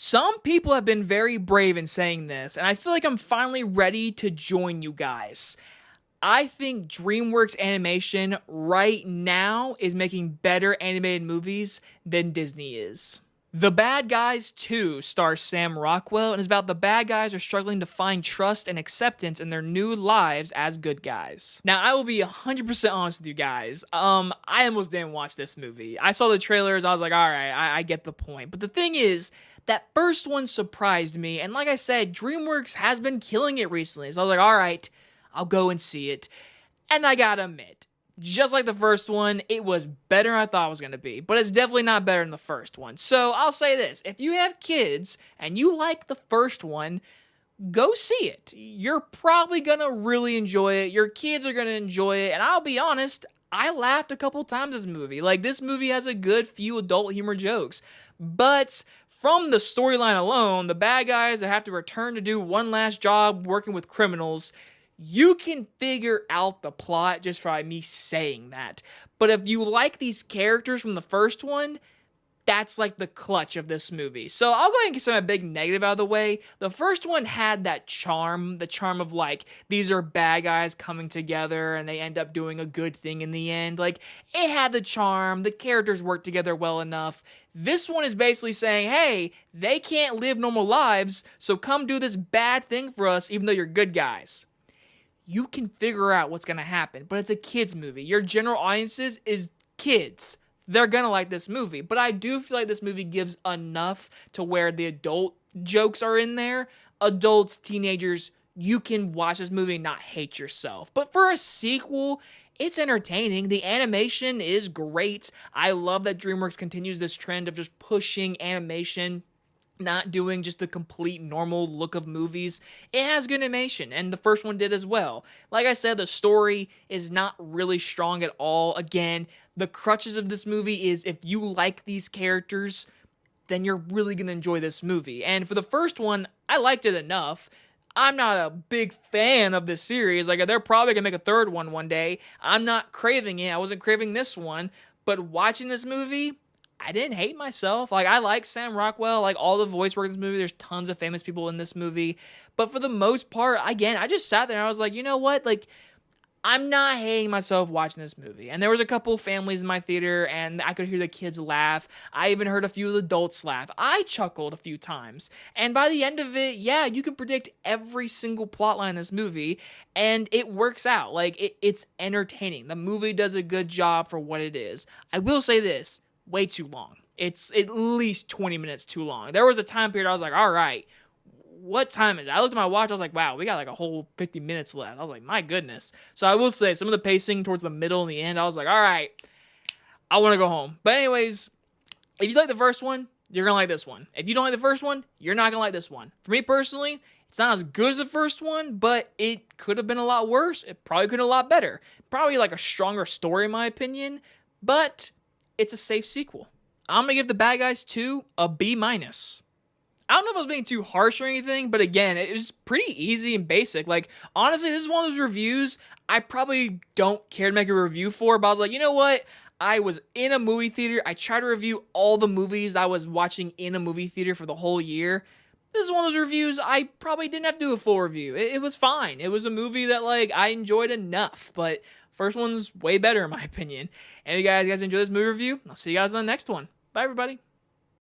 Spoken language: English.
Some people have been very brave in saying this, and I feel like I'm finally ready to join you guys. I think DreamWorks Animation right now is making better animated movies than Disney is. The Bad Guys 2 stars Sam Rockwell and is about the bad guys are struggling to find trust and acceptance in their new lives as good guys. Now, I will be 100% honest with you guys. I almost didn't watch this movie. I saw the trailers, I was like, alright, I get the point. But the thing is, that first one surprised me, and like I said, DreamWorks has been killing it recently. So I was like, alright, I'll go and see it. And I gotta admit, just like the first one, it was better than I thought it was going to be. But it's definitely not better than the first one. So I'll say this. If you have kids and you like the first one, go see it. You're probably going to really enjoy it. Your kids are going to enjoy it. And I'll be honest, I laughed a couple times this movie. Like, this movie has a good few adult humor jokes. But from the storyline alone, the bad guys that have to return to do one last job working with criminals, you can figure out the plot just by me saying that. But if you like these characters from the first one, that's like the clutch of this movie. So I'll go ahead and get some big negative out of the way. The first one had that charm, the charm of like, these are bad guys coming together and they end up doing a good thing in the end. Like, it had the charm, the characters worked together well enough. This one is basically saying, hey, they can't live normal lives, so come do this bad thing for us even though you're good guys. You can figure out what's going to happen, but it's a kids movie. Your general audiences is kids. They're going to like this movie, but I do feel like this movie gives enough to where the adult jokes are in there. Adults, teenagers, you can watch this movie and not hate yourself. But for a sequel, it's entertaining. The animation is great. I love that DreamWorks continues this trend of just pushing animation, not doing just the complete normal look of movies. It has good animation, and the first one did as well. Like I said, the story is not really strong at all. Again, the crutches of this movie is if you like these characters, then you're really going to enjoy this movie. And for the first one, I liked it enough. I'm not a big fan of this series. Like, they're probably going to make a third one day. I'm not craving it. I wasn't craving this one. But watching this movie, I didn't hate myself. Like, I like Sam Rockwell, like all the voice work in this movie. There's tons of famous people in this movie. But for the most part, again, I just sat there and I was like, you know what? Like, I'm not hating myself watching this movie. And there was a couple families in my theater and I could hear the kids laugh. I even heard a few of the adults laugh. I chuckled a few times. And by the end of it, yeah, you can predict every single plotline in this movie and it works out. Like, it's entertaining. The movie does a good job for what it is. I will say this. Way too long. It's at least 20 minutes too long. There was a time period I was like, all right, what time is it? I looked at my watch, I was like, wow, we got like a whole 50 minutes left. I was like, my goodness. So I will say, some of the pacing towards the middle and the end, I was like, all right, I want to go home. But anyways, if you like the first one, you're going to like this one. If you don't like the first one, you're not going to like this one. For me personally, it's not as good as the first one, but it could have been a lot worse. It probably could have been a lot better. Probably like a stronger story in my opinion, but it's a safe sequel. I'm going to give The Bad Guys 2 a B-. I don't know if I was being too harsh or anything, but again, it was pretty easy and basic. Like, honestly, this is one of those reviews I probably don't care to make a review for, but I was like, you know what? I was in a movie theater. I tried to review all the movies I was watching in a movie theater for the whole year. This is one of those reviews I probably didn't have to do a full review. It was fine. It was a movie that, like, I enjoyed enough, but first one's way better in my opinion. And if you guys enjoy this movie review, I'll see you guys on the next one. Bye, everybody.